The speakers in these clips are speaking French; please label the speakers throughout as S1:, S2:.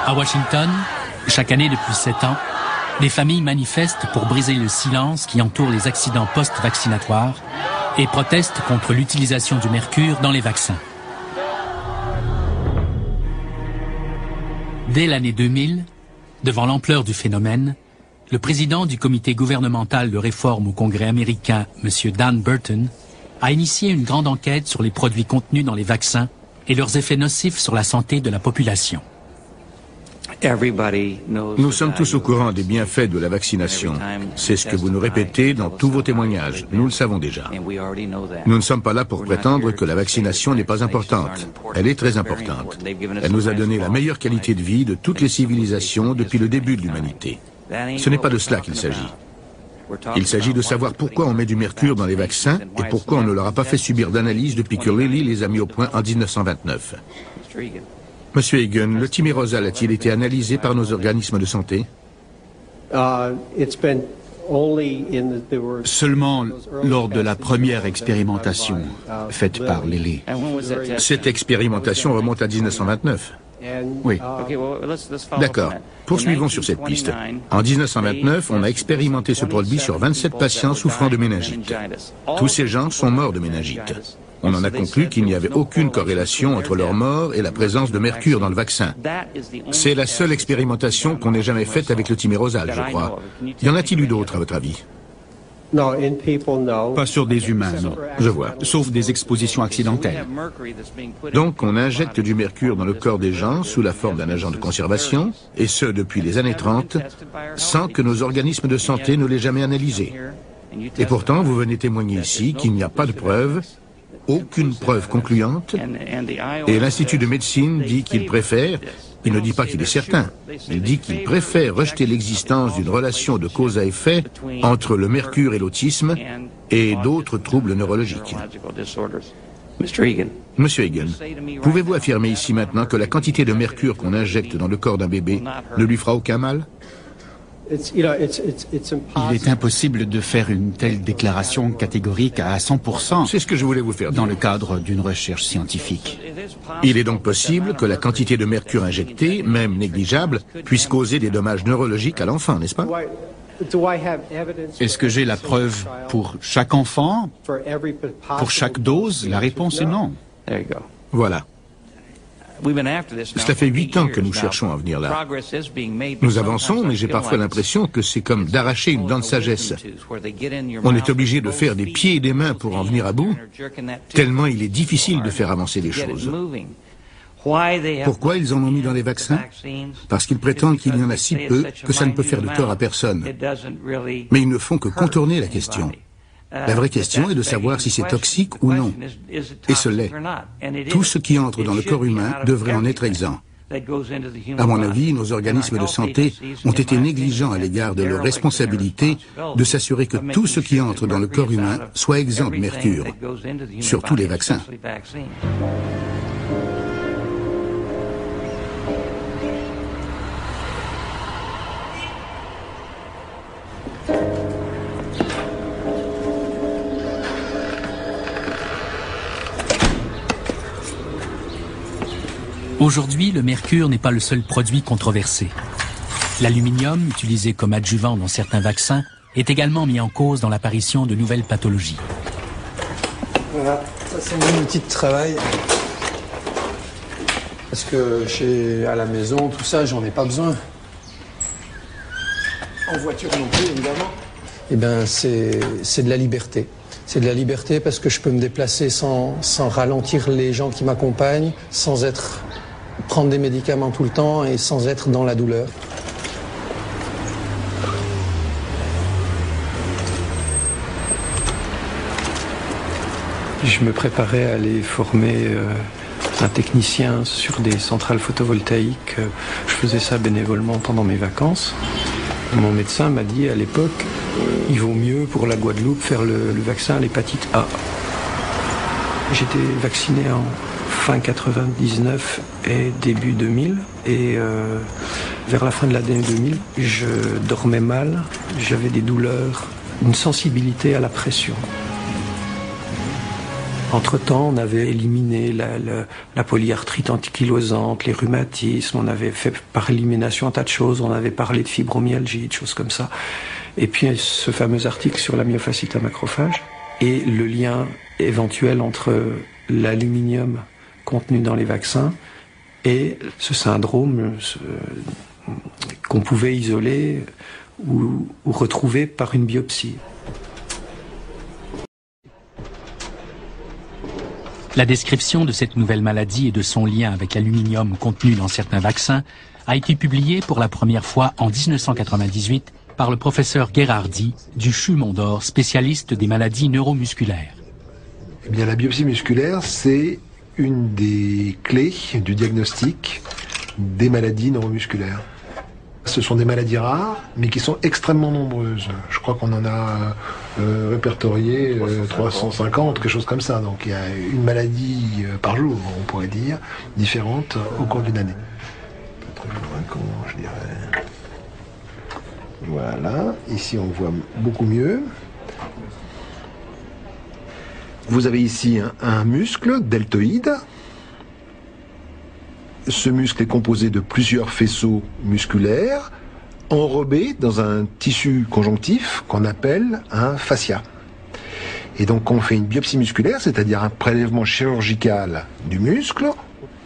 S1: À Washington, chaque année depuis 7 ans, des familles manifestent pour briser le silence qui entoure les accidents post-vaccinatoires et protestent contre l'utilisation du mercure dans les vaccins. Dès l'année 2000, devant l'ampleur du phénomène, le président du comité gouvernemental de réforme au Congrès américain, M. Dan Burton, a initié une grande enquête sur les produits contenus dans les vaccins et leurs effets nocifs sur la santé de la population.
S2: Nous sommes tous au courant des bienfaits de la vaccination. C'est ce que vous nous répétez dans tous vos témoignages. Nous le savons déjà. Nous ne sommes pas là pour prétendre que la vaccination n'est pas importante. Elle est très importante. Elle nous a donné la meilleure qualité de vie de toutes les civilisations depuis le début de l'humanité. Ce n'est pas de cela qu'il s'agit. Il s'agit de savoir pourquoi on met du mercure dans les vaccins et pourquoi on ne leur a pas fait subir d'analyse depuis que Lilly les a mis au point en 1929. Monsieur Egan, le thymérosal a-t-il été analysé par nos organismes de santé?
S3: Seulement lors de la première expérimentation faite par Lilly.
S2: Cette expérimentation remonte à 1929.
S3: Oui.
S2: D'accord. Poursuivons sur cette piste. En 1929, on a expérimenté ce produit sur 27 patients souffrant de méningite. Tous ces gens sont morts de méningite. On en a conclu qu'il n'y avait aucune corrélation entre leur mort et la présence de mercure dans le vaccin. C'est la seule expérimentation qu'on ait jamais faite avec le thymérosal, je crois. Y en a-t-il eu d'autres, à votre avis?
S3: Pas sur des humains, non.
S2: Je vois.
S3: Sauf des expositions accidentelles.
S2: Donc, on injecte du mercure dans le corps des gens sous la forme d'un agent de conservation, et ce depuis les années 30, sans que nos organismes de santé ne l'aient jamais analysé. Et pourtant, vous venez témoigner ici qu'il n'y a pas de preuves, aucune preuve concluante, et l'Institut de médecine dit qu'il préfère, il ne dit pas qu'il est certain, il dit qu'il préfère rejeter l'existence d'une relation de cause à effet entre le mercure et l'autisme et d'autres troubles neurologiques. Monsieur Egan, pouvez-vous affirmer ici maintenant que la quantité de mercure qu'on injecte dans le corps d'un bébé ne lui fera aucun mal?
S3: Il est impossible de faire une telle déclaration catégorique à 100%.
S2: C'est ce que je voulais vous faire dire.
S3: Dans le cadre d'une recherche scientifique.
S2: Il est donc possible que la quantité de mercure injectée, même négligeable, puisse causer des dommages neurologiques à l'enfant, n'est-ce pas?
S3: Est-ce que j'ai la preuve pour chaque enfant? Pour chaque dose? La réponse est non.
S2: Voilà. Cela fait 8 ans que nous cherchons à venir là. Nous avançons, mais j'ai parfois l'impression que c'est comme d'arracher une dent de sagesse. On est obligé de faire des pieds et des mains pour en venir à bout, tellement il est difficile de faire avancer les choses. Pourquoi ils en ont mis dans les vaccins? Parce qu'ils prétendent qu'il y en a si peu que ça ne peut faire de tort à personne. Mais ils ne font que contourner la question. La vraie question est de savoir si c'est toxique ou non. Et ce l'est. Tout ce qui entre dans le corps humain devrait en être exempt. À mon avis, nos organismes de santé ont été négligents à l'égard de leur responsabilité de s'assurer que tout ce qui entre dans le corps humain soit exempt de mercure, surtout les vaccins.
S1: Aujourd'hui, le mercure n'est pas le seul produit controversé. L'aluminium, utilisé comme adjuvant dans certains vaccins, est également mis en cause dans l'apparition de nouvelles pathologies.
S4: Voilà, ça c'est mon outil de travail. Parce que à la maison, tout ça, j'en ai pas besoin. En voiture non plus, évidemment. Eh bien, c'est de la liberté. C'est de la liberté parce que je peux me déplacer sans ralentir les gens qui m'accompagnent, sans prendre des médicaments tout le temps et sans être dans la douleur. Je me préparais à aller former un technicien sur des centrales photovoltaïques. Je faisais ça bénévolement pendant mes vacances. Mon médecin m'a dit à l'époque, il vaut mieux pour la Guadeloupe faire le vaccin à l'hépatite A. J'étais vacciné en fin 99 et début 2000 et vers la fin de l'année 2000, je dormais mal, j'avais des douleurs, une sensibilité à la pression. Entre-temps, on avait éliminé la polyarthrite ankylosante, les rhumatismes, on avait fait par élimination un tas de choses, on avait parlé de fibromyalgie, de choses comme ça. Et puis ce fameux article sur la myofasciite à macrophage et le lien éventuel entre l'aluminium contenu dans les vaccins et ce syndrome qu'on pouvait isoler ou retrouver par une biopsie.
S1: La description de cette nouvelle maladie et de son lien avec l'aluminium contenu dans certains vaccins a été publiée pour la première fois en 1998 par le professeur Gherardi du CHU Mont-d'Or, spécialiste des maladies neuromusculaires.
S5: Eh bien, la biopsie musculaire, c'est une des clés du diagnostic des maladies neuromusculaires. Ce sont des maladies rares, mais qui sont extrêmement nombreuses. Je crois qu'on en a répertorié 350, quelque chose comme ça. Donc il y a une maladie par jour, on pourrait dire, différente au cours d'une année. Très convaincant, je dirais. Voilà, ici on voit beaucoup mieux. Vous avez ici un muscle deltoïde. Ce muscle est composé de plusieurs faisceaux musculaires enrobés dans un tissu conjonctif qu'on appelle un fascia. Et donc on fait une biopsie musculaire, c'est-à-dire un prélèvement chirurgical du muscle.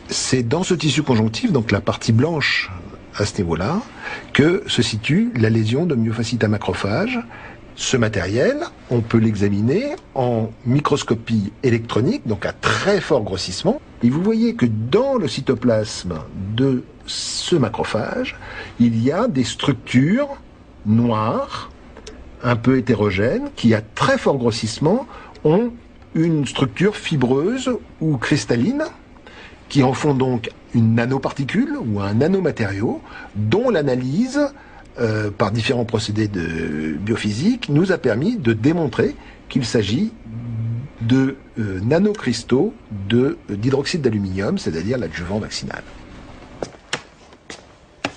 S5: C'est dans ce tissu conjonctif, donc la partie blanche à ce niveau-là, que se situe la lésion de myofasciite à macrophage. Ce matériel, on peut l'examiner en microscopie électronique, donc à très fort grossissement. Et vous voyez que dans le cytoplasme de ce macrophage, il y a des structures noires, un peu hétérogènes, qui à très fort grossissement ont une structure fibreuse ou cristalline, qui en font donc une nanoparticule ou un nanomatériau, dont l'analyse par différents procédés de biophysique, nous a permis de démontrer qu'il s'agit de nanocristaux d'hydroxyde d'aluminium, c'est-à-dire l'adjuvant vaccinal.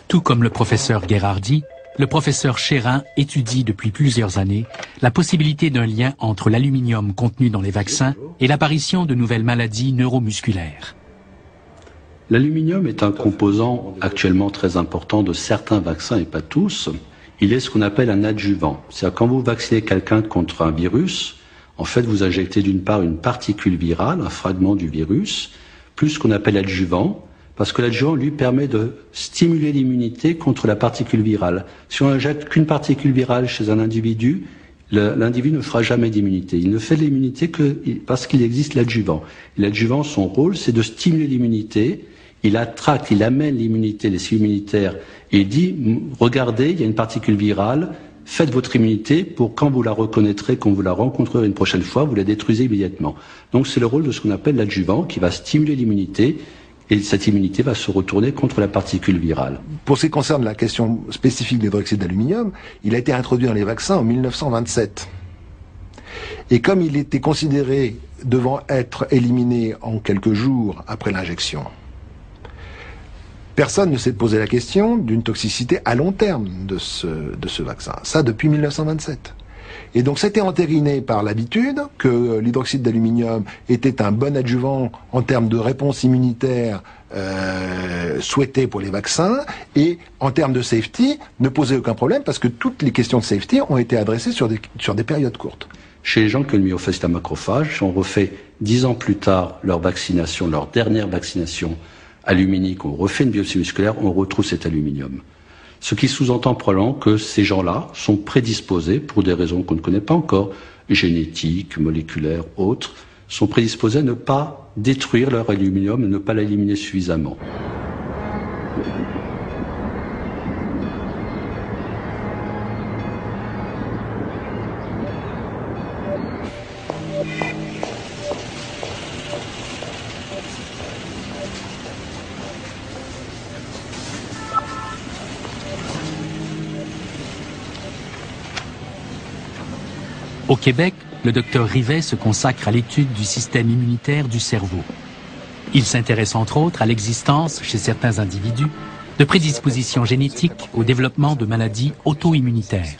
S1: Tout comme le professeur Gherardi, le professeur Chérin étudie depuis plusieurs années la possibilité d'un lien entre l'aluminium contenu dans les vaccins et l'apparition de nouvelles maladies neuromusculaires.
S6: L'aluminium est un composant actuellement très important de certains vaccins et pas tous. Il est ce qu'on appelle un adjuvant. C'est-à-dire quand vous vaccinez quelqu'un contre un virus, en fait vous injectez d'une part une particule virale, un fragment du virus, plus ce qu'on appelle adjuvant, parce que l'adjuvant lui permet de stimuler l'immunité contre la particule virale. Si on injecte qu'une particule virale chez un individu, l'individu ne fera jamais d'immunité. Il ne fait de l'immunité que parce qu'il existe l'adjuvant. L'adjuvant, son rôle, c'est de stimuler l'immunité. Il attraque, il amène l'immunité, les cellules immunitaires, et il dit, regardez, il y a une particule virale, faites votre immunité pour quand vous la reconnaîtrez, quand vous la rencontrerez une prochaine fois, vous la détruisez immédiatement. Donc c'est le rôle de ce qu'on appelle l'adjuvant qui va stimuler l'immunité, et cette immunité va se retourner contre la particule virale.
S5: Pour ce qui concerne la question spécifique de l'hydroxyde d'aluminium, il a été introduit dans les vaccins en 1927. Et comme il était considéré devant être éliminé en quelques jours après l'injection, personne ne s'est posé la question d'une toxicité à long terme de ce vaccin. Ça depuis 1927. Et donc c'était entériné par l'habitude que l'hydroxyde d'aluminium était un bon adjuvant en termes de réponse immunitaire souhaitée pour les vaccins, et en termes de safety ne posait aucun problème parce que toutes les questions de safety ont été adressées sur des périodes courtes.
S6: Chez les gens qui ont le myofasciite à macrophage, on refait 10 ans plus tard leur vaccination, leur dernière vaccination aluminique, on refait une biopsie musculaire, on retrouve cet aluminium. Ce qui sous-entend probablement que ces gens-là sont prédisposés, pour des raisons qu'on ne connaît pas encore, génétiques, moléculaires, autres, sont prédisposés à ne pas détruire leur aluminium, à ne pas l'éliminer suffisamment.
S1: Au Québec, le docteur Rivet se consacre à l'étude du système immunitaire du cerveau. Il s'intéresse entre autres à l'existence, chez certains individus, de prédispositions génétiques au développement de maladies auto-immunitaires.